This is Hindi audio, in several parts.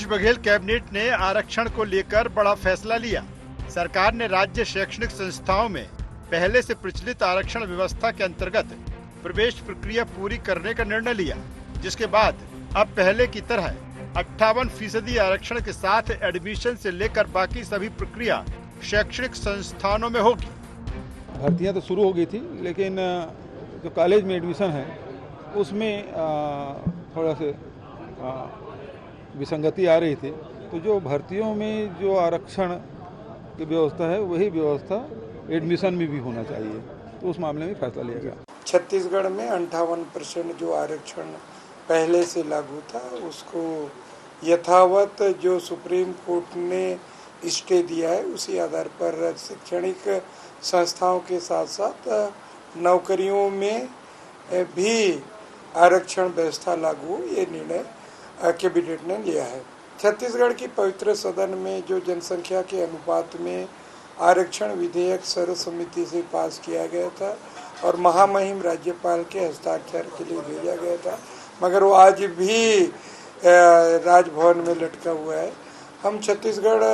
भूपेश बघेल कैबिनेट ने आरक्षण को लेकर बड़ा फैसला लिया। सरकार ने राज्य शैक्षणिक संस्थाओं में पहले से प्रचलित आरक्षण व्यवस्था के अंतर्गत प्रवेश प्रक्रिया पूरी करने का निर्णय लिया, जिसके बाद अब पहले की तरह 58% आरक्षण के साथ एडमिशन से लेकर बाकी सभी प्रक्रिया शैक्षणिक संस्थानों में होगी। भर्तियां तो शुरू हो गई थी, लेकिन जो कॉलेज में एडमिशन है उसमें थोड़ा से विसंगति आ रही थी। तो जो भर्तियों में जो आरक्षण की व्यवस्था है वही व्यवस्था एडमिशन में भी होना चाहिए, तो उस मामले में फैसला लिया गया। छत्तीसगढ़ में 58% जो आरक्षण पहले से लागू था उसको यथावत जो सुप्रीम कोर्ट ने स्टे दिया है उसी आधार पर शैक्षणिक संस्थाओं के साथ साथ नौकरियों में भी आरक्षण व्यवस्था लागू, ये निर्णय कैबिनेट ने लिया है। छत्तीसगढ़ की पवित्र सदन में जो जनसंख्या के अनुपात में आरक्षण विधेयक सर्वसम्मति से पास किया गया था और महामहिम राज्यपाल के हस्ताक्षर के लिए भेजा गया था, मगर वो आज भी राजभवन में लटका हुआ है। हम छत्तीसगढ़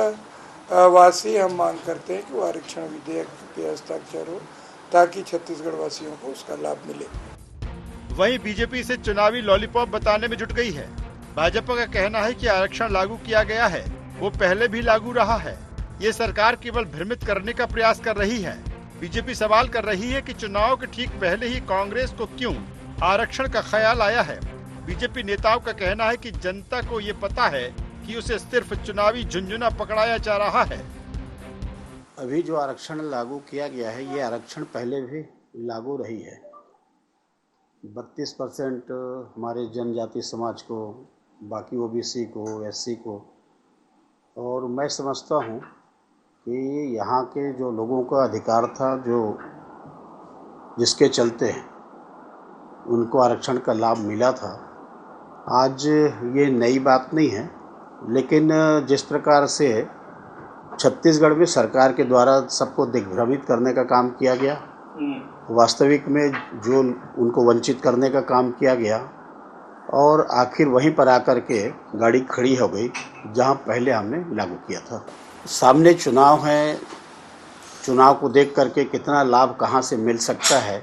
वासी हम मांग करते हैं कि वो आरक्षण विधेयक पे हस्ताक्षर हो ताकि छत्तीसगढ़ वासियों को उसका लाभ मिले। वहीं बीजेपी इसे चुनावी लॉलीपॉप बताने में जुट गई है। भाजपा का कहना है कि आरक्षण लागू किया गया है, वो पहले भी लागू रहा है। ये सरकार केवल भ्रमित करने का प्रयास कर रही है। बीजेपी सवाल कर रही है कि चुनाव के ठीक पहले ही कांग्रेस को क्यों आरक्षण का ख्याल आया है। बीजेपी नेताओं का कहना है कि जनता को ये पता है कि उसे सिर्फ चुनावी झुंझुना पकड़ाया जा रहा है। अभी जो आरक्षण लागू किया गया है, ये आरक्षण पहले भी लागू रही है। 32% हमारे जनजाति समाज को, बाकी ओबीसी को, एससी को, और मैं समझता हूँ कि यहाँ के जो लोगों का अधिकार था, जो जिसके चलते उनको आरक्षण का लाभ मिला था, आज ये नई बात नहीं है। लेकिन जिस प्रकार से छत्तीसगढ़ में सरकार के द्वारा सबको दिग्भ्रमित करने का काम किया गया, वास्तविक में जो उनको वंचित करने का काम किया गया, और आखिर वहीं पर आकर के गाड़ी खड़ी हो गई जहां पहले हमने लागू किया था। सामने चुनाव है, चुनाव को देख करके कितना लाभ कहां से मिल सकता है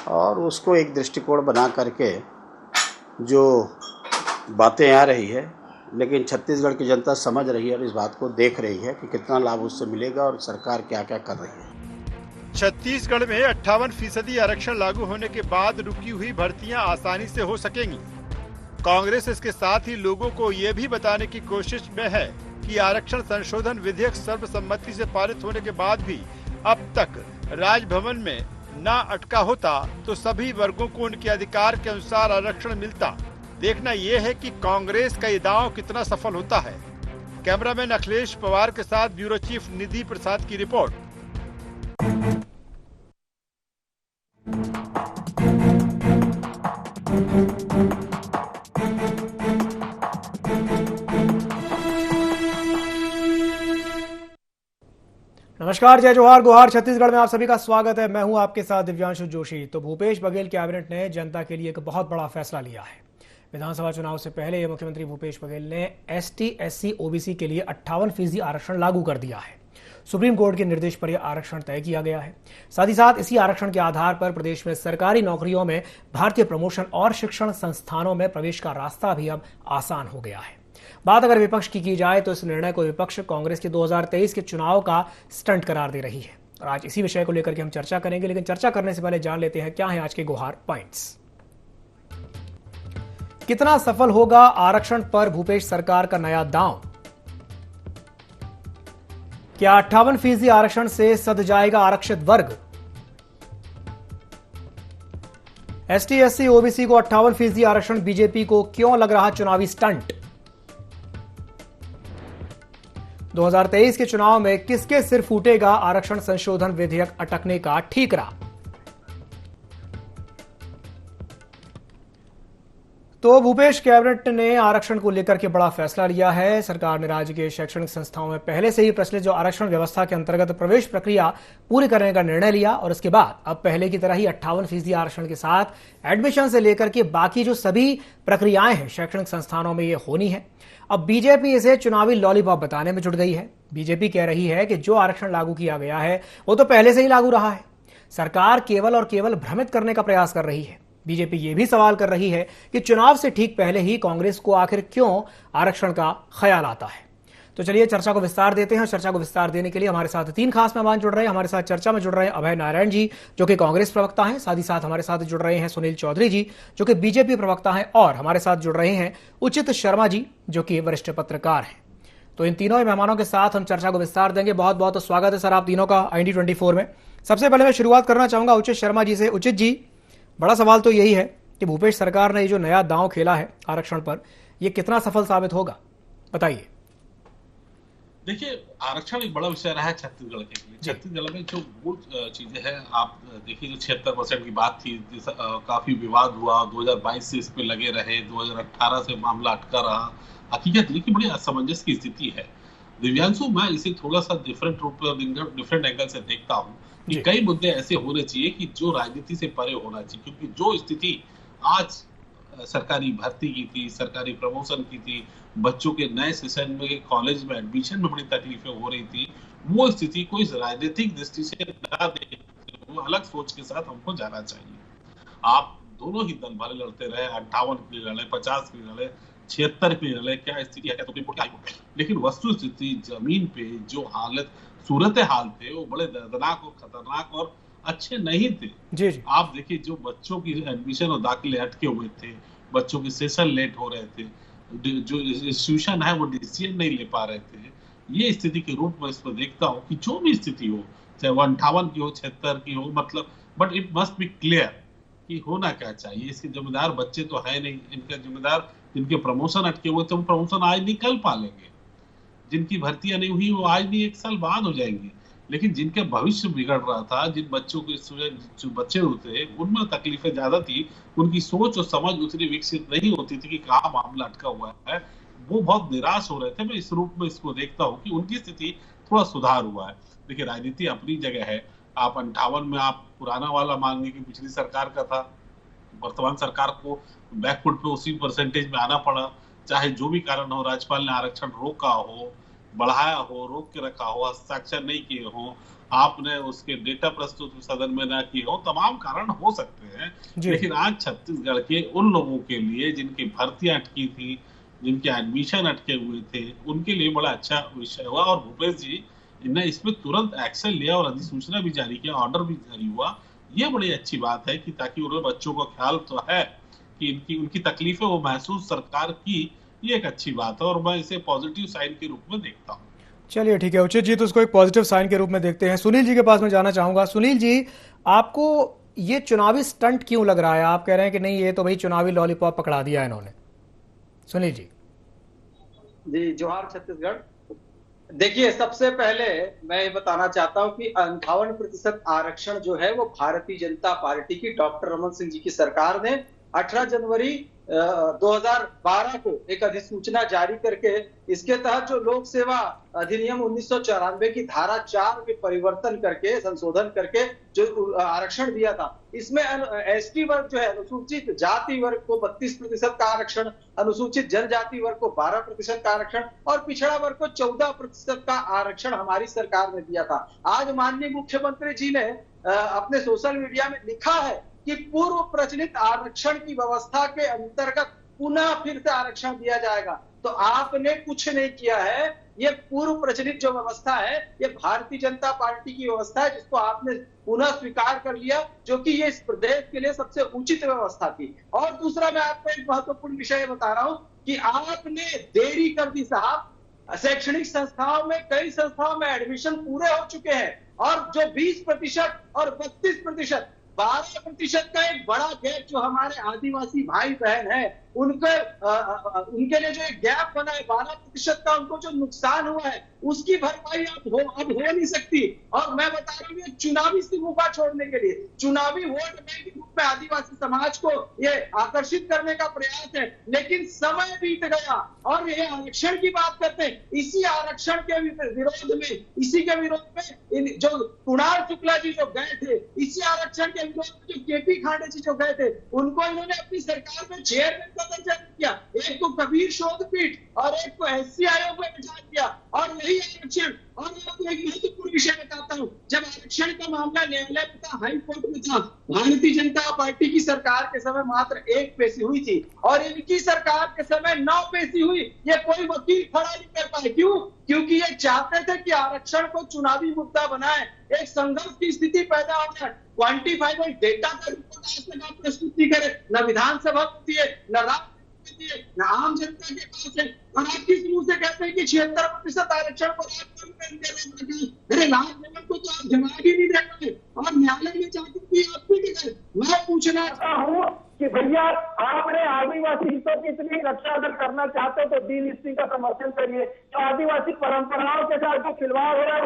और उसको एक दृष्टिकोण बना करके जो बातें आ रही है, लेकिन छत्तीसगढ़ की जनता समझ रही है और इस बात को देख रही है कि कितना लाभ उससे मिलेगा और सरकार क्या क्या कर रही है। छत्तीसगढ़ में 58% आरक्षण लागू होने के बाद रुकी हुई भर्तियां आसानी से हो सकेंगी। कांग्रेस इसके साथ ही लोगों को ये भी बताने की कोशिश में है कि आरक्षण संशोधन विधेयक सर्वसम्मति से पारित होने के बाद भी अब तक राजभवन में ना अटका होता तो सभी वर्गों को उनके अधिकार के अनुसार आरक्षण मिलता। देखना यह है कि कांग्रेस का ये दांव कितना सफल होता है। कैमरामैन अखिलेश पवार के साथ ब्यूरो चीफ निधि प्रसाद की रिपोर्ट। नमस्कार, जय जोहार, गुहार। छत्तीसगढ़ में आप सभी का स्वागत है। मैं हूं आपके साथ दिव्यांशु जोशी। तो भूपेश बघेल कैबिनेट ने जनता के लिए एक बहुत बड़ा फैसला लिया है। विधानसभा चुनाव से पहले मुख्यमंत्री भूपेश बघेल ने एसटी, एससी, ओबीसी के लिए 58% आरक्षण लागू कर दिया है। सुप्रीम कोर्ट के निर्देश पर यह आरक्षण तय किया गया है। साथ ही साथ इसी आरक्षण के आधार पर प्रदेश में सरकारी नौकरियों में भारतीय प्रमोशन और शिक्षण संस्थानों में प्रवेश का रास्ता भी अब आसान हो गया है। बात अगर विपक्ष की जाए तो इस निर्णय को विपक्ष कांग्रेस के 2023 के चुनाव का स्टंट करार दे रही है। और आज इसी विषय को लेकर के हम चर्चा करेंगे, लेकिन चर्चा करने से पहले जान लेते हैं क्या है आज के गुहार पॉइंट्स। कितना सफल होगा आरक्षण पर भूपेश सरकार का नया दांव? क्या 58% आरक्षण से सध जाएगा आरक्षित वर्ग? एसटी, एससी, ओबीसी को 58% आरक्षण बीजेपी को क्यों लग रहा चुनावी स्टंट? 2023 के चुनाव में किसके सिर फूटेगा आरक्षण संशोधन विधेयक अटकने का ठीकरा? तो भूपेश, कैबिनेट ने आरक्षण को लेकर के बड़ा फैसला लिया है। सरकार ने राज्य के शैक्षणिक संस्थाओं में पहले से ही प्रचलित जो आरक्षण व्यवस्था के अंतर्गत प्रवेश प्रक्रिया पूरी करने का निर्णय लिया और इसके बाद अब पहले की तरह ही 58% आरक्षण के साथ एडमिशन से लेकर के बाकी जो सभी प्रक्रियाएं हैं शैक्षणिक संस्थानों में ये होनी है। अब बीजेपी इसे चुनावी लॉलीपॉप बताने में जुट गई है। बीजेपी कह रही है कि जो आरक्षण लागू किया गया है वो तो पहले से ही लागू रहा है। सरकार केवल और केवल भ्रमित करने का प्रयास कर रही है। बीजेपी ये भी सवाल कर रही है कि चुनाव से ठीक पहले ही कांग्रेस को आखिर क्यों आरक्षण का ख्याल आता है। तो चलिए चर्चा को विस्तार देते हैं। चर्चा को विस्तार देने के लिए हमारे साथ 3 खास मेहमान जुड़ रहे हैं। हमारे साथ चर्चा में जुड़ रहे हैं अभय नारायण जी, जो कि कांग्रेस प्रवक्ता हैं। साथ ही साथ हमारे साथ जुड़ रहे हैं सुनील चौधरी जी, जो कि बीजेपी प्रवक्ता हैं, और हमारे साथ जुड़ रहे हैं उचित शर्मा जी, जो कि वरिष्ठ पत्रकार हैं। तो इन तीनों मेहमानों के साथ हम चर्चा को विस्तार देंगे। बहुत बहुत स्वागत है सर आप तीनों का IND24 में। सबसे पहले मैं शुरुआत करना चाहूंगा उचित शर्मा जी से। उचित जी, बड़ा सवाल तो यही है कि भूपेश सरकार ने ये जो नया दांव खेला है आरक्षण पर, ये कितना सफल साबित होगा, बताइए। देखिए, आरक्षण एक बड़ा विषय रहा है छत्तीसगढ़ के लिए। छत्तीसगढ़ में जो मूल चीजें हैं, आप देखिए, जो 76% की बात थी, काफी विवाद हुआ, 2022 से इस पे लगे रहे, 2018 से मामला अटका रहा। हकीकत ये कि बड़ी असमंजस की स्थिति है। दिव्यांशु, मैं इसे थोड़ा सा डिफरेंट रूप में, डिफरेंट एंगल से देखता हूँ कि कई मुद्दे ऐसे होने चाहिए कि जो राजनीति से परे होना चाहिए, क्योंकि जो स्थिति आज सरकारी भर्ती की थी, सरकारी प्रमोशन की थी, बच्चों के नए सेशन में कॉलेज में एडमिशन में बड़ी तकलीफें हो रही थी, वो स्थिति को इस राजनीतिक दृष्टि से ना देखते हुए अलग सोच के साथ हमको जाना चाहिए। आप दोनों ही दल भले लड़ते रहे, 58 के लिए लड़े, 50 के लिए लड़े, 76 के लिए लड़े, क्या स्थिति है, क्या सुप्रीम कोर्ट क्या, लेकिन वस्तु स्थिति जमीन पे जो हालत सूरत हाल थे वो बड़े दर्दनाक और खतरनाक और अच्छे नहीं थे। जी जी। आप देखिए, जो बच्चों की एडमिशन और दाखिले अटके हुए थे, बच्चों के सेशन लेट हो रहे थे, जो इंस्टीट्यूशन है वो डिसीजन नहीं ले पा रहे थे, ये स्थिति के रूप में इसको देखता हूँ कि जो भी स्थिति हो, चाहे वो 58 की हो, 76 की हो, मतलब but it must be clear कि होना क्या चाहिए। इसके जिम्मेदार बच्चे तो है नहीं, इनका जिम्मेदार जिनके प्रमोशन अटके हुए थे, वो प्रमोशन आज नहीं कल पालेंगे, जिनकी भर्तियां नहीं हुई वो आज नहीं 1 साल बाद हो जाएंगी, लेकिन जिनके भविष्य बिगड़ रहा था, जिन बच्चों के जो बच्चे होते उनमें तकलीफें ज्यादा थी, उनकी सोच और समझ उतनी विकसित नहीं होती थी कि कहाँ मामला अटका हुआ है, वो बहुत निराश हो रहे थे। मैं इस रूप में इसको देखता हूँ कि उनकी स्थिति थोड़ा सुधार हुआ है। देखिए, राजनीति अपनी जगह है। आप 58 में आप पुराना वाला मांगे कि पिछली सरकार का था, वर्तमान सरकार को बैकफुट पे उसी परसेंटेज में आना पड़ा, चाहे जो भी कारण हो। राज्यपाल ने आरक्षण रोका हो, बढ़ाया हो, रोक के रखा हो, हस्ताक्षर नहीं किए हो, आपने उसके डेटा प्रस्तुत सदन में ना किए हो, तमाम कारण हो सकते हैं। लेकिन आज छत्तीसगढ़ के उन लोगों के लिए जिनकी भर्तियां अटकी थी, जिनके एडमिशन अटके हुए थे, उनके लिए बड़ा अच्छा विषय हुआ। और भूपेश जी ने इसमें तुरंत एक्शन लिया और अधिसूचना भी जारी किया, ऑर्डर भी जारी हुआ। ये बड़ी अच्छी बात है कि ताकि उन्हें बच्चों का ख्याल तो है कि उनकी तकलीफें वो महसूस सरकार की, ये एक अच्छी बात है और मैं इसे पॉजिटिव साइन के रूप में देखता हूँ। चलिए ठीक है उचित जी, तो इसको एक पॉजिटिव साइन के रूप में देखते हैं। सुनील जी के पास मैं जाना चाहूंगा। सुनील जी, आपको ये चुनावी स्टंट क्यों लग रहा है? आप कह रहे हैं कि नहीं, ये तो भाई चुनावी लॉलीपॉप पकड़ा दिया इन्होंने। सुनील जी। जी, जोहार छत्तीसगढ़। देखिए, सबसे पहले मैं ये बताना चाहता हूं कि 58% आरक्षण जो है वो भारतीय जनता पार्टी की डॉक्टर रमन सिंह जी की सरकार ने 18 जनवरी 2012 को एक अधिसूचना जारी करके इसके तहत जो लोक सेवा अधिनियम 1994 की धारा 4 में परिवर्तन करके, संशोधन करके जो आरक्षण दिया था, इसमें एसटी वर्ग जो है, अनुसूचित जाति वर्ग को 32% का आरक्षण, अनुसूचित जनजाति वर्ग को 12% का आरक्षण और पिछड़ा वर्ग को 14% का आरक्षण हमारी सरकार ने दिया था। आज माननीय मुख्यमंत्री जी ने अपने सोशल मीडिया में लिखा है कि पूर्व प्रचलित आरक्षण की व्यवस्था के अंतर्गत पुनः फिर से आरक्षण दिया जाएगा। तो आपने कुछ नहीं किया है। ये पूर्व प्रचलित जो व्यवस्था है, ये भारतीय जनता पार्टी की व्यवस्था है, जिसको आपने पुनः स्वीकार कर लिया, जो कि ये इस प्रदेश के लिए सबसे उचित व्यवस्था थी। और दूसरा, मैं आपको एक महत्वपूर्ण विषय बता रहा हूं कि आपने देरी कर दी साहब। शैक्षणिक संस्थाओं में, कई संस्थाओं में एडमिशन पूरे हो चुके हैं और जो 20% और 32%, 12% का एक बड़ा गैप जो हमारे आदिवासी भाई बहन है उनके लिए जो एक गैप बना है 12% का, उनको जो नुकसान हुआ है उसकी भरपाई अब हो नहीं सकती। और मैं बता रहा हूँ, चुनावी मुद्दा छोड़ने के लिए, चुनावी वोट बैंक में आदिवासी समाज को ये आकर्षित करने का प्रयास है, लेकिन समय बीत गया और ये आरक्षण की बात करते हैं। इसी आरक्षण के विरोध में, इसी के विरोध में जो कुणाल शुक्ला जी जो गए थे, इसी आरक्षण के विरोध में जो केपी खांडे जी जो गए थे, उनको इन्होंने अपनी सरकार में चेयरमैन का दर्जा दिया। एक को कबीर शोध पीठ और एक को एससी आयोग में बिठा दिया। और वही आरक्षण, और मैं एक महत्वपूर्ण विषय बताता हूँ, जब आरक्षण का मामला न्यायालय में था, हाई कोर्ट में था, भारतीय जनता पार्टी की सरकार के समय मात्र 1 पेशी हुई थी और इनकी सरकार के समय 9 पेशी हुई। ये कोई वकील खड़ा नहीं कर पाए। क्यों? क्योंकि ये चाहते थे कि आरक्षण को चुनावी मुद्दा बनाए, एक संघर्ष की स्थिति पैदा हो जाए, क्वांटिफाइबल डेटा का रिपोर्ट आज तक आप प्रस्तुत नहीं करे, न विधानसभा होती है, न राज्य है, न आम जनता के पास है। और आप किस मुंह से कहते हैं कि 76% आरक्षण को राजभवन राजभवन को तो आप जवाब ही नहीं दे रहे और न्यायालय में जाकर भी आप नहीं गए। मैं पूछना चाहता हूँ कि भैया आपने आदिवासी हितों की इतनी रक्षा अगर करना चाहते हो तो डीलिस्टिंग का समर्थन करिए। तो आदिवासी परंपराओं के साथ जो खिलवाड़ हो रहा है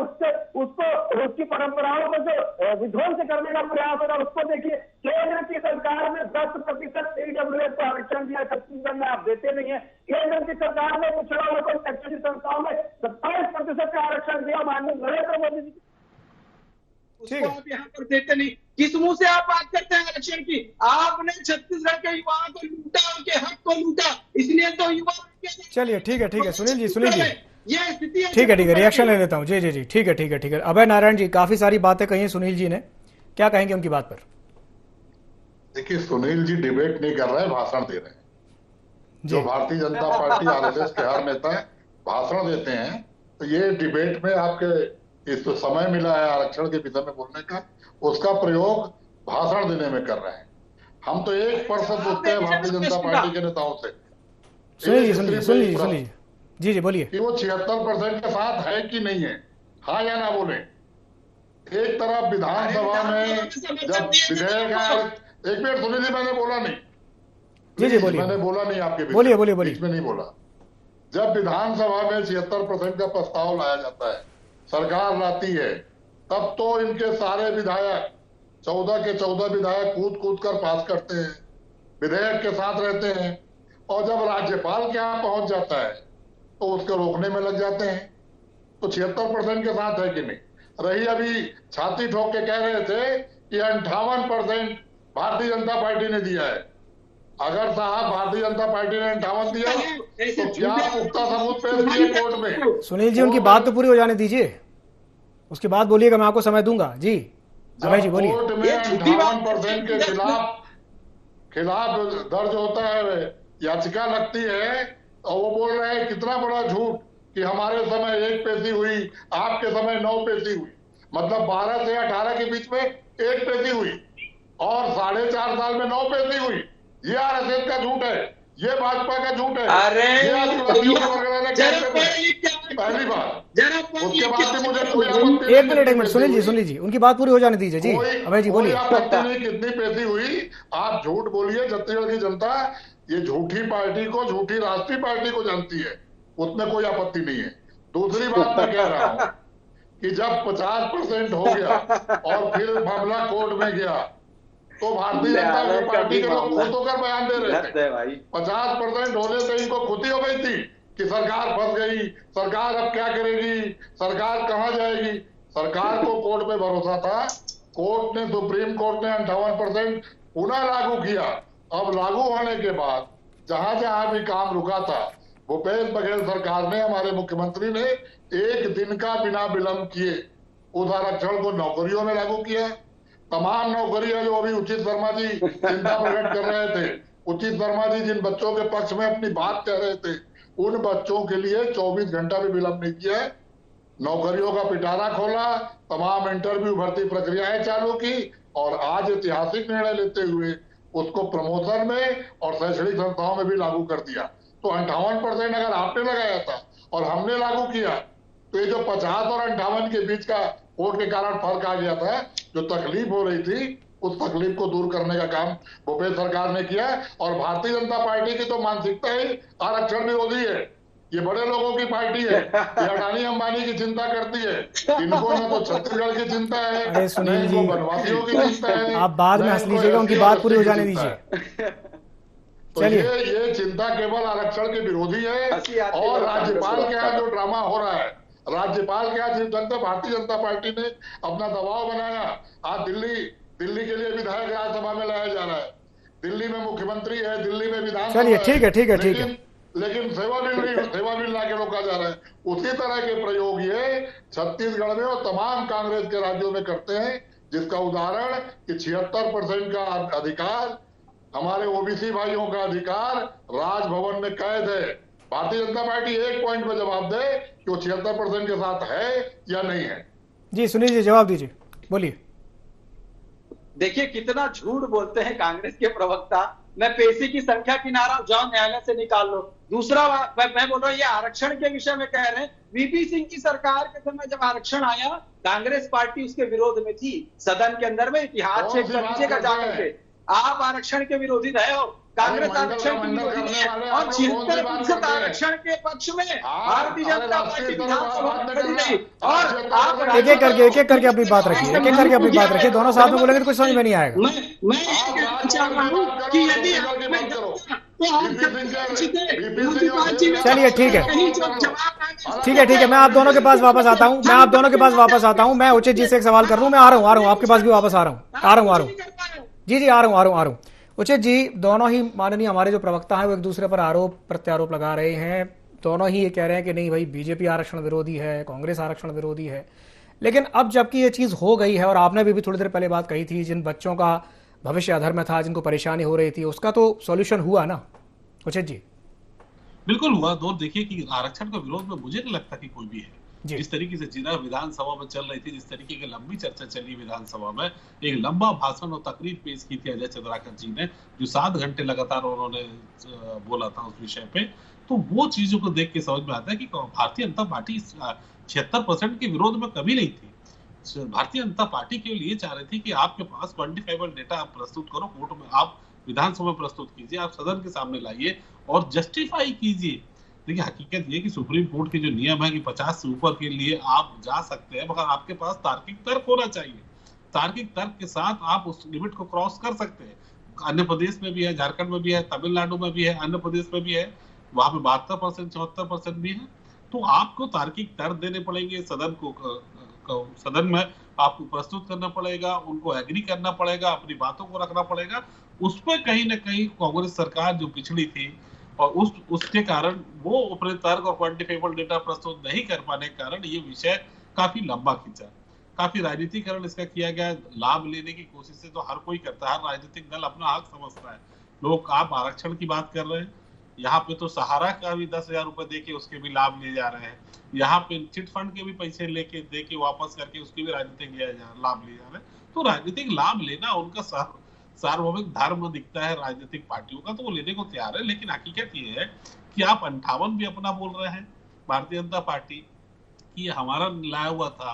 उसकी परंपराओं को जो विध्वंस करने का प्रयास हो रहा है उसको देखिए। केंद्र की सरकार ने 10% ईडब्ल्यूएस को आरक्षण दिया, छत्तीसगढ़ में आप देते नहीं है। केंद्र की सरकार ने पिछड़ा वर्ग शैक्षणिक संस्थाओं में 27% का आरक्षण दिया माननीय नरेंद्र मोदी जी, उसको आप यहाँ पर देते नहीं। किस मुंह से आप बात करते हैं आरक्षण की? आपने छत्तीसगढ़ के युवाओं को लूटा, उनके हक को लूटा, इसलिए तो युवा। चलिए ठीक है सुनील जी ये स्थिति ठीक है रिएक्शन ले लेता हूँ। जी ठीक है। अभय नारायण जी, काफी सारी बातें कही सुनील जी ने, क्या कहेंगे उनकी बात पर? देखिए, सुनील जी डिबेट नहीं कर रहे हैं, भाषण दे रहे हैं। जो भारतीय जनता पार्टी आरएसएस के हर नेता भाषण देते हैं, तो ये डिबेट में आपके इस तो समय मिला है आरक्षण के विषय में बोलने का, उसका प्रयोग भाषण देने में कर रहे हैं। हम तो 1% पूछते हैं भारतीय जनता पार्टी के नेताओं से। सुनिए जी बोलिए कि वो 76% के साथ है कि नहीं है, हाँ या ना बोले। एक तरफ विधानसभा में जब विधेयक आया, एक मिनट सुनील जी, मैंने बोला नहीं, जी बोलिए, मैंने बोला नहीं, आपके बोलिए बीच में नहीं बोला। जब विधानसभा में 76% का प्रस्ताव लाया जाता है, सरकार लाती है, तब तो इनके सारे विधायक 14 के 14 विधायक कूद कर पास करते हैं, विधेयक के साथ रहते हैं। और जब राज्यपाल के यहाँ पहुंच जाता है तो उसको रोकने में लग जाते हैं। तो 76% के साथ है कि नहीं? रही अभी छाती ठोक के कह रहे थे कि 58% भारतीय जनता पार्टी ने दिया है। अगर साहब भारतीय जनता पार्टी ने 58 दिया तो क्या पुख्ता सबूत पेश किए कोर्ट में? सुनील जी, उनकी बात तो पूरी हो जाने दीजिए, उसके बाद बोलिएगा, मैं आपको समय दूंगा। जी अभय जी बोलिए। कोर्ट में 58% के खिलाफ दर्ज होता है, याचिका लगती है, और वो बोल रहे हैं कितना बड़ा झूठ कि हमारे समय 1 पेशी हुई, आपके समय 9 पेशी हुई। मतलब 12 से 18 के बीच में 1 पेशी हुई और 4.5 साल में 9 पेशी हुई। ये आरएसएस का झूठ है, ये भाजपा का झूठ है। पहली बात, उसके बाद भी मुझे कोई आपत्ति। एक मिनट सुनील जी उनकी बात पूरी हो जाने दीजिए। जी अभय जी बोलिए। आपत्ति नहीं, कितनी पेशी हुई आप झूठ बोलिए। छत्तीसगढ़ की जनता ये झूठी पार्टी को, झूठी राष्ट्रीय पार्टी को जानती है, उसमें कोई आपत्ति नहीं है। दूसरी बात मैं कह रहा हूं कि जब 50% हो गया और फिर मामला कोर्ट में गया तो भारतीय जनता पार्टी के लोग खुद होकर बयान दे रहे थे। 50% होने से इनको खुद ही हो गई थी कि सरकार फंस गई, सरकार अब क्या करेगी, सरकार कहां जाएगी। सरकार को कोर्ट पे भरोसा था, कोर्ट ने, सुप्रीम कोर्ट ने 58% पुनः लागू किया। अब लागू होने के बाद जहां जहां भी काम रुका था, भूपेश बघेल सरकार ने, हमारे मुख्यमंत्री ने 1 दिन का बिना विलंब किए उस आरक्षण को नौकरियों में लागू किया। तमाम नौकरियां जो अभी उचित वर्मा जी चिंता प्रकट कर रहे थे, उचित वर्मा जी जिन बच्चों के पक्ष में अपनी बात कह रहे थे, उन बच्चों के लिए 24 घंटा भी विलंब नहीं किया है। नौकरियों का पिटारा खोला, तमाम इंटरव्यू भर्ती प्रक्रियाएं चालू की और आज ऐतिहासिक निर्णय लेते हुए उसको प्रमोशन में और शैक्षणिक संस्थाओं में भी लागू कर दिया। तो 58% अगर आपने लगाया था और हमने लागू किया, तो ये जो 50 और 58 के बीच का कोर्ट के कारण फर्क आ गया था, जो तकलीफ हो रही थी, उस तकलीफ को दूर करने का काम भूपेश सरकार ने किया। और भारतीय जनता पार्टी की तो मानसिकता ही आरक्षण विरोधी है। ये बड़े लोगों की पार्टी है, ये अडानी अंबानी की चिंता करती है। इनको ना तो छत्तीसगढ़ की चिंता है, अरे न सुनील इनको जी, वनवासियों की चिंता है, आप बाद में न हंस इनको लीजिएगा, उनकी SC बात और पूरी हो ST की जाने चिंता दीजिए। है। तो चलिए, ये चिंता केवल आरक्षण के विरोधी है। हंसी आती है और जब राज्यपाल कांग्रेस के यहाँ जो ड्रामा हो रहा है, राज्यपाल के यहाँ भारतीय जनता पार्टी ने अपना दबाव बनाया। आज दिल्ली के लिए विधायक राज्यसभा में लाया जा रहा है, दिल्ली में मुख्यमंत्री है, दिल्ली में विधानसभा चलिए, है, ठीक है। लेकिन सेवा बिल ला के रोका जा रहा है। उसी तरह के प्रयोग ये छत्तीसगढ़ में और तमाम कांग्रेस के राज्यों में करते हैं, जिसका उदाहरण कि 76% का अधिकार, हमारे ओबीसी भाइयों का अधिकार राजभवन में कैद है। भारतीय जनता पार्टी एक पॉइंट में जवाब दे कि वो 76% के साथ है या नहीं है। जी सुनील जी, जवाब दीजिए, बोलिए। देखिए कितना झूठ बोलते हैं कांग्रेस के प्रवक्ता। मैं पेशी की संख्या किनारा जाओ, न्यायालय से निकाल लो। दूसरा मैं बोल रहा हूँ, ये आरक्षण के विषय में कह रहे हैं, वीपी सिंह की सरकार के समय जब आरक्षण आया, कांग्रेस पार्टी उसके विरोध में थी। सदन के अंदर में इतिहास चेक कर लीजिएगा जाकर के, आप आरक्षण के विरोधी रहे हो, कांग्रेस आरक्षण के विरोधी है। और 76% आरक्षण के पक्ष में भारतीय जनता पार्टी विधानसभा में खड़ी रही। और आप एक एक करके अपनी बात रखिए, दोनों साथ में बोलेंगे तो कुछ समझ में नहीं आएगा। मैं कहना चाह रहा हूँ कि यदि चलिए, ठीक है, मैं आप दोनों के पास वापस आता हूँ। मैं उचित जी से एक सवाल कर रहा हूँ, मैं आ रहा हूँ आपके पास भी वापस आ रहा हूँ। जी आ रहा हूँ। उचित जी, दोनों ही माननीय हमारे जो प्रवक्ता हैं वो एक दूसरे पर आरोप प्रत्यारोप लगा रहे हैं। दोनों ही ये कह रहे हैं कि नहीं भाई, बीजेपी आरक्षण विरोधी है, कांग्रेस आरक्षण विरोधी है। लेकिन अब जबकि ये चीज़ हो गई है, और आपने भी थोड़ी देर पहले बात कही थी, जिन बच्चों का भविष्य अधर में था, जिनको परेशानी हो रही थी, उसका तो सॉल्यूशन हुआ ना उचित जी? बिल्कुल हुआ। तो देखिए कि आरक्षण का विरोध में मुझे नहीं लगता कि कोई भी है। जिस तरीके से जिला विधानसभा में चल रही थी, जिस तरीके की लंबी चर्चा चली विधानसभा में, एक लंबा भाषण और तकरीर पेश की थी अजय चंद्राकर जी ने, जो 7 घंटे लगातार उन्होंने बोला था उस विषय पे। तो वो चीजों को देख के समझ में आता है कि भारतीय जनता पार्टी 76% के विरोध में कभी नहीं थी। भारतीय जनता पार्टी केवल ये चाह रही थी कि आपके पास क्वांटिफाइबल डेटा आप प्रस्तुत करो, कोर्ट में आप विधानसभा में प्रस्तुत कीजिए, आप सदन के सामने लाइए और जस्टिफाई कीजिए। देखिए हकीकत ये कि सुप्रीम कोर्ट के जो नियम है कि 50 से ऊपर के लिए आप जा सकते हैं, मगर आपके पास तार्किक तर्क होना चाहिए। तार्किक तर्क के साथ आप उस लिमिट को क्रॉस कर सकते हैं। अन्य प्रदेश में भी है, झारखंड में भी है, तमिलनाडु में भी है, अन्य प्रदेश में भी है, वहां पे 72%, 74% भी है। तो आपको तार्किक तर्क देने पड़ेंगे, सदन में आपको प्रस्तुत करना पड़ेगा, उनको एग्री करना पड़ेगा, अपनी बातों को रखना पड़ेगा। उस पर कहीं ना कहीं कांग्रेस सरकार जो पिछड़ी थी, और उसके कारण वो अपने तर्क और क्वांटिफाइबल डेटा प्रस्तुत नहीं कर पाने के कारण ये विषय काफी लंबा खींचा, काफी राजनीतिकरण इसका किया गया। लाभ लेने की कोशिश से तो हर कोई करता है, हर राजनीतिक दल अपना हक समझता है। लोग, आप आरक्षण की बात कर रहे हैं, यहाँ पे तो सहारा का भी 10,000 रुपए देके उसके भी लाभ लिए जा रहे हैं। यहाँ पे चिट फंड के भी पैसे लेके देके वापस करके उसके भी राजनीतिक लाभ लिए जा रहे हैं। तो राजनीतिक लाभ लेना उनका सार्वभौमिक धर्म दिखता है राजनीतिक पार्टियों का, तो वो लेने को तैयार है। लेकिन हकीकत ये है कि आप 58 भी अपना बोल रहे हैं भारतीय जनता पार्टी कि हमारा लाया हुआ था,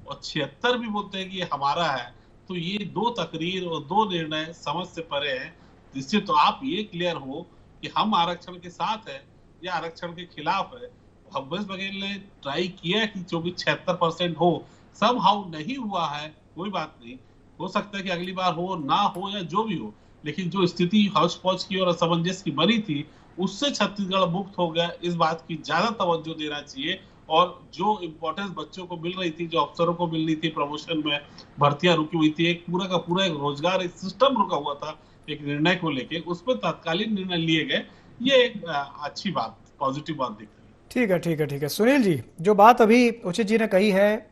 और 76 भी बोलते हैं कि ये हमारा है। तो ये 2 तकरीर और 2 निर्णय समझ से परे हैं, जिससे तो आप ये क्लियर हो कि हम आरक्षण के साथ है या आरक्षण के खिलाफ है। भूपेश बघेल ने ट्राई किया कि 76% हो, सब हाउ नहीं हुआ है, कोई बात नहीं, हो सकता है कि अगली बार हो, ना हो या जो भी हो, लेकिन जो स्थिति हौच पौच की और असमंजस की बनी थी, उससे छत्तीसगढ़ मुक्त हो गया। इस बात की ज्यादा तवज्जो देना चाहिए। और जो इम्पोर्टेंस बच्चों को मिल रही थी, जो अफसरों को मिल रही थी, प्रमोशन में भर्तियां रुकी हुई थी, एक पूरा का पूरा एक रोजगार एक सिस्टम रुका हुआ था एक निर्णय को लेके, उस पर तत्कालीन निर्णय लिए गए। ये एक अच्छी बात, पॉजिटिव बात दिख रही है। ठीक है सुनील जी, जो बात अभी उचित जी ने कही है,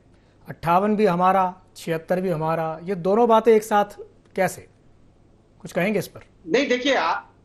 58 भी हमारा, 76 भी हमारा, ये दोनों बातें एक साथ कैसे, कुछ कहेंगे इस पर? नहीं, देखिए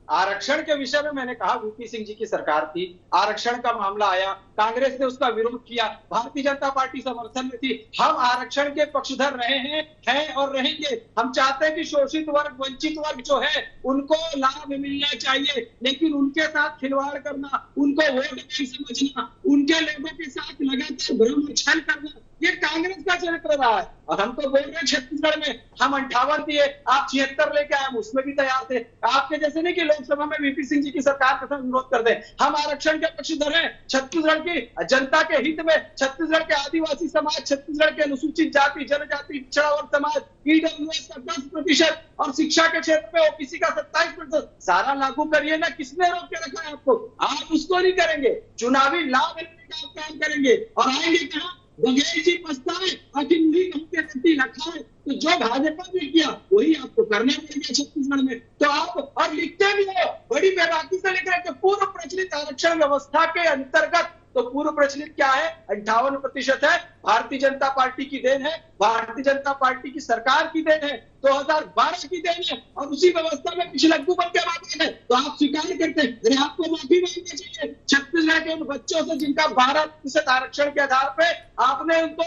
आरक्षण के विषय में मैंने कहा वीपी सिंह जी की सरकार थी, आरक्षण का मामला आया, कांग्रेस ने उसका विरोध किया, भारतीय जनता पार्टी समर्थन में थी। हम आरक्षण के पक्षधर रहे हैं और रहेंगे। हम चाहते हैं कि शोषित वर्ग, वंचित वर्ग जो है उनको लाभ मिलना चाहिए, लेकिन उनके साथ खिलवाड़ करना, उनको वोट बैंक समझना, उनके लोगों के साथ लगातार भ्रम और छल करना, ये कांग्रेस का चरित्र रहा है। और हम तो बोल रहे हैं छत्तीसगढ़ में हम 58 दिए, आप 76 लेके आए, हम उसमें भी तैयार थे। आपके जैसे नहीं कि लोकसभा में वीपी सिंह जी की सरकार के साथ विरोध कर दे। हम आरक्षण के पक्षधर हैं, छत्तीसगढ़ की जनता के हित में। छत्तीसगढ़ के आदिवासी समाज, छत्तीसगढ़ के अनुसूचित जाति जनजाति पिछड़ा वर्ग समाज, ईडब्ल्यूएस का 10% और शिक्षा के क्षेत्र में ओबीसी का 27% सारा लागू करिए ना। किसने रोक के रखा है आपको? आप उसको नहीं करेंगे, चुनावी लाभ लेने का आप काम करेंगे और आएंगे कहा बघेल जी पछताए आखिर वही के प्रति रखा है। तो जो भाजपा ने किया वही आपको करना पड़ेगा छत्तीसगढ़ में। तो आप और लिखते भी हो बड़ी बेबाकी से लिख रहे हैं पूर्व प्रचलित आरक्षण व्यवस्था के अंतर्गत। तो पूर्व प्रचलित क्या है? 58% है, भारतीय जनता पार्टी की देन है, भारतीय जनता पार्टी की सरकार की देन है, 2012 की देन है और उसी व्यवस्था में पिछलग्गू बन के बात है। तो आप स्वीकार करते हैं, अरे आपको माफी मांगनी चाहिए छत्तीसगढ़ के उन बच्चों से जिनका 12% आरक्षण के आधार पे आपने उनको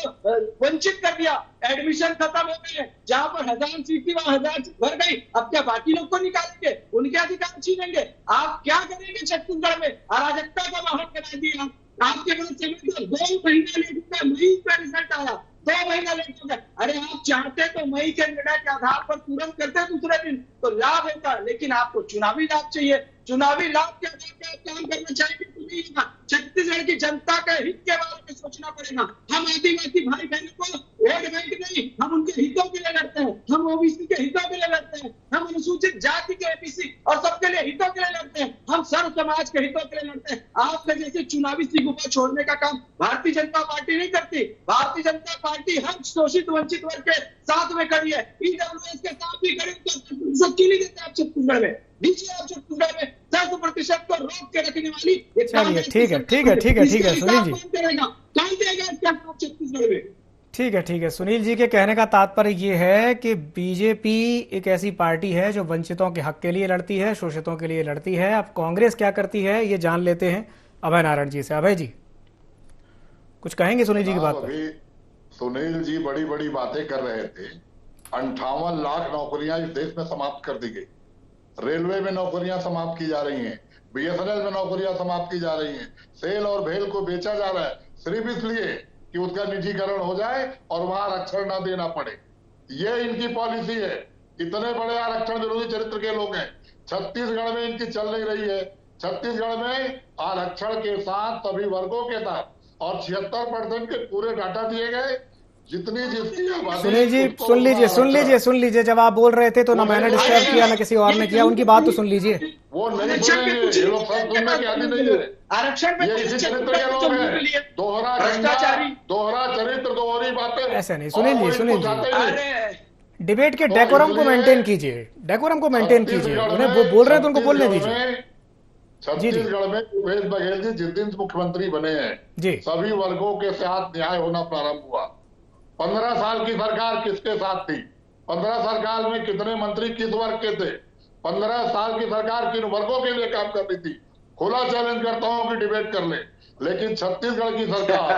वंचित कर दिया। एडमिशन खत्म हो गए, जहां पर 1000 सीट थी वहां 1000 सीट भर गई। अब क्या बाकी लोग को निकालेंगे, उनके अधिकार छीनेंगे? आप क्या करेंगे छत्तीसगढ़ में? अराजकता का माहौल बना दिया। आपके पास समय था, 2 महीना लेट हो गया, मई का रिजल्ट आया, 2 महीना लेट हो गया। अरे आप चाहते तो मई के निर्णय के आधार पर तुरंत करते दूसरे दिन तो लाभ होता, लेकिन आपको चुनावी लाभ चाहिए। चुनावी लाभ के आधार पर आप काम करना चाहेंगे तो नहीं होगा। छत्तीसगढ़ की जनता के हित के बारे में सोचना पड़ेगा। हम आदिवासी भाई बहनों को वोट बैंक नहीं, हम उनके हितों के लिए लड़ते हैं, हम ओबीसी के हितों के लिए लड़ते हैं, हम अनुसूचित जाति के एपीसी और सबके लिए हितों के लिए लड़ते हैं, हम सर्व समाज के हितों के लिए लड़ते हैं। आपके जैसे चुनावी सिगुफा छोड़ने का काम भारतीय जनता पार्टी नहीं करती। भारतीय जनता पार्टी हम शोषित वंचित वर्ग के साथ में खड़ी है, ईडब्ल्यूएस के साथ भी खड़ी है। सब क्यों नहीं देते आप छत्तीसगढ़ में? दीजिए आप छत्तीसगढ़ में 10% को रोक के रखने वाली। चलिए ठीक है सुनील जी, कौन देगा इसका छत्तीसगढ़ में? ठीक है सुनील जी के कहने का तात्पर्य ये है कि बीजेपी एक ऐसी पार्टी है जो वंचितों के हक के लिए लड़ती है, शोषितों के लिए लड़ती है। अब कांग्रेस क्या करती है ये जान लेते हैं अभय नारायण जी से। अभय जी कुछ कहेंगे सुनील जी की बात पर? सुनील जी बड़ी बड़ी बातें कर रहे थे। 58 लाख नौकरियां इस देश में समाप्त कर दी गई। रेलवे में नौकरियां समाप्त की जा रही हैं, बीएसएनएल में नौकरियां समाप्त की जा रही हैं, सेल और भेल को बेचा जा रहा है सिर्फ इसलिए कि उसका निजीकरण हो जाए और वहां आरक्षण ना देना पड़े। ये इनकी पॉलिसी है। इतने बड़े आरक्षण विरोधी चरित्र के लोग हैं। छत्तीसगढ़ में इनकी चल नहीं रही है। छत्तीसगढ़ में आरक्षण के साथ सभी वर्गों के साथ और 76% के पूरे डाटा दिए गए। जितनी जिसकी सुनील जी सुन लीजिए जब आप बोल रहे थे तो ना मैंने डिस्टर्ब किया ना किसी और ने किया, उनकी बात तो सुन लीजिए। वो नहीं सुनेंगे, ये लोग सब सुनने के आदि नहीं है। आरक्षण ये इसी चरित्र के लोग हैं। दोहरा चरित्र, दोहरी बातें। ऐसा नहीं सुनील जी डिबेट के डेकोरम को मेंटेन कीजिए, उन्हें वो बोल रहे हैं तो उनको बोलने दीजिए। छत्तीसगढ़ में भूपेश बघेल जी जिस दिन मुख्यमंत्री बने हैं सभी वर्गों के साथ न्याय होना प्रारंभ हुआ। 15 साल की सरकार किसके साथ थी? 15 सरकार में कितने मंत्री किस वर्ग के थे? 15 साल की सरकार किन वर्गों के लिए काम कर रही थी? खुला चैलेंज करता हूं कि डिबेट कर ले। लेकिन छत्तीसगढ़ की सरकार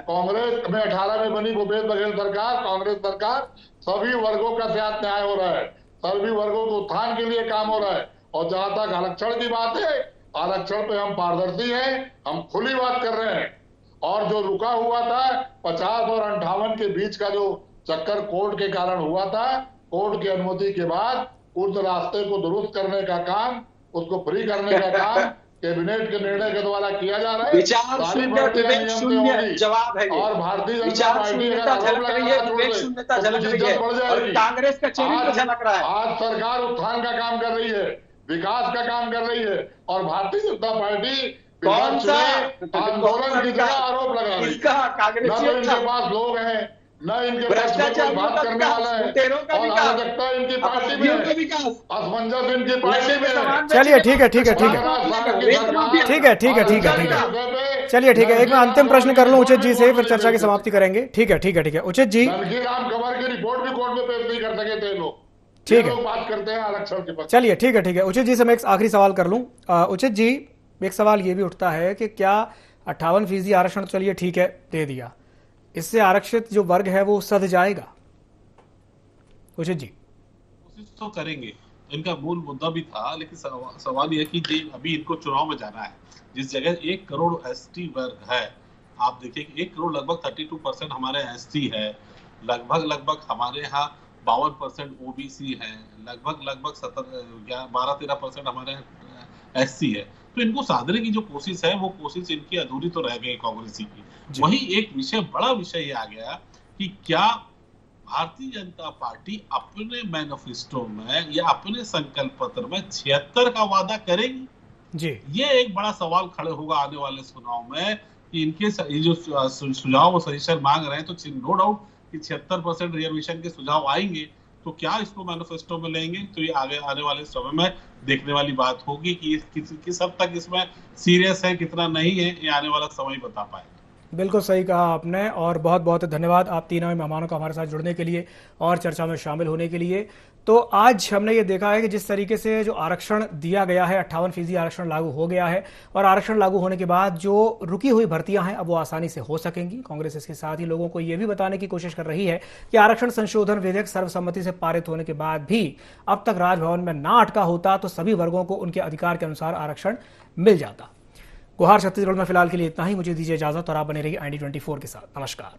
कांग्रेस में 18 में बनी भूपेश बघेल सरकार, कांग्रेस सरकार, सभी वर्गों का साथ न्याय हो रहा है, सभी वर्गों के उत्थान के लिए काम हो रहा है। और जहां तक आरक्षण की बात है, आरक्षण पे हम पारदर्शी हैं, हम खुली बात कर रहे हैं। और जो रुका हुआ था 50 और 58 के बीच का जो चक्कर कोर्ट के कारण हुआ था, कोर्ट की अनुमति के बाद उस रास्ते को दुरुस्त करने का काम, उसको फ्री करने का काम कैबिनेट के निर्णय के द्वारा किया जा रहा है। सारी भर्तियां नियम से होगी जवाब है और भारतीय जनता पार्टी बढ़ जाएगी। कांग्रेस का चेहरा झलक रहा है। आज सरकार उत्थान का काम कर रही है, विकास का काम कर रही है और भारतीय जनता पार्टी कौन सा आंदोलन की जगह आरोप लगा रही है। न तो इनके पास लोग हैं, न इनके पास कोई बात करने वाला है और अराजकता इनकी पार्टी में है, असमंजस इनकी पार्टी में है। चलिए ठीक है चलिए ठीक है, एक मैं अंतिम प्रश्न कर लूं उचित जी से, फिर चर्चा की समाप्ति करेंगे। ठीक है उचित जी। राम कंवर की रिपोर्ट भी कोर्ट में पेश नहीं कर सके थे लोग। ठीक है, बात करते हैं आरक्षण के पक्ष। चलिए ठीक है उचित जी से मैं एक आखिरी सवाल कर लूं। उचित जी एक सवाल ये भी उठता है कि क्या 58% आरक्षण चलिए ठीक है दे दिया, इससे आरक्षित जो वर्ग है वो सध जाएगा? उचित जी कोशिश तो करेंगे, इनका मूल मुद्दा भी था, लेकिन सवाल यह कि अभी इनको चुनाव में जाना है। जिस जगह 1 करोड़ एसटी वर्ग है, आप देखिए कि 1 करोड़ लगभग 32% हमारे एससी है, लगभग हमारे यहाँ 52% ओबीसी है, लगभग 12-13% हमारे एससी है। तो इनको साधने की जो कोशिश है वो कोशिश इनकी अधूरी तो रह गई कांग्रेसी की। वही एक बड़ा विषय ये आ गया कि क्या भारतीय जनता पार्टी अपने मैनिफेस्टो में या अपने संकल्प पत्र में 76 का वादा करेगी जी। ये एक बड़ा सवाल खड़े होगा आने वाले चुनाव में कि इनके ये जो सुझाव और सजेशन मांग रहे हैं, तो नो डाउट कि 76% रिजर्वेशन के सुझाव आएंगे, तो क्या इसको मैनिफेस्टो में लेंगे, तो ये आगे आने वाले समय में देखने वाली बात होगी कि किस हद तक इसमें सीरियस है, कितना नहीं है, ये आने वाला समय बता पाएगा। बिल्कुल सही कहा आपने, और बहुत बहुत धन्यवाद आप तीनों मेहमानों का हमारे साथ जुड़ने के लिए और चर्चा में शामिल होने के लिए। तो आज हमने ये देखा है कि जिस तरीके से जो आरक्षण दिया गया है, 58% आरक्षण लागू हो गया है, और आरक्षण लागू होने के बाद जो रुकी हुई भर्तियां हैं अब वो आसानी से हो सकेंगी। कांग्रेस इसके साथ ही लोगों को ये भी बताने की कोशिश कर रही है कि आरक्षण संशोधन विधेयक सर्वसम्मति से पारित होने के बाद भी अब तक राजभवन में ना अटका होता तो सभी वर्गों को उनके अधिकार के अनुसार आरक्षण मिल जाता। गुहार छत्तीसगढ़ में फिलहाल के लिए इतना ही। मुझे दीजिए इजाजत और आप बने रहिए ID24 के साथ। नमस्कार।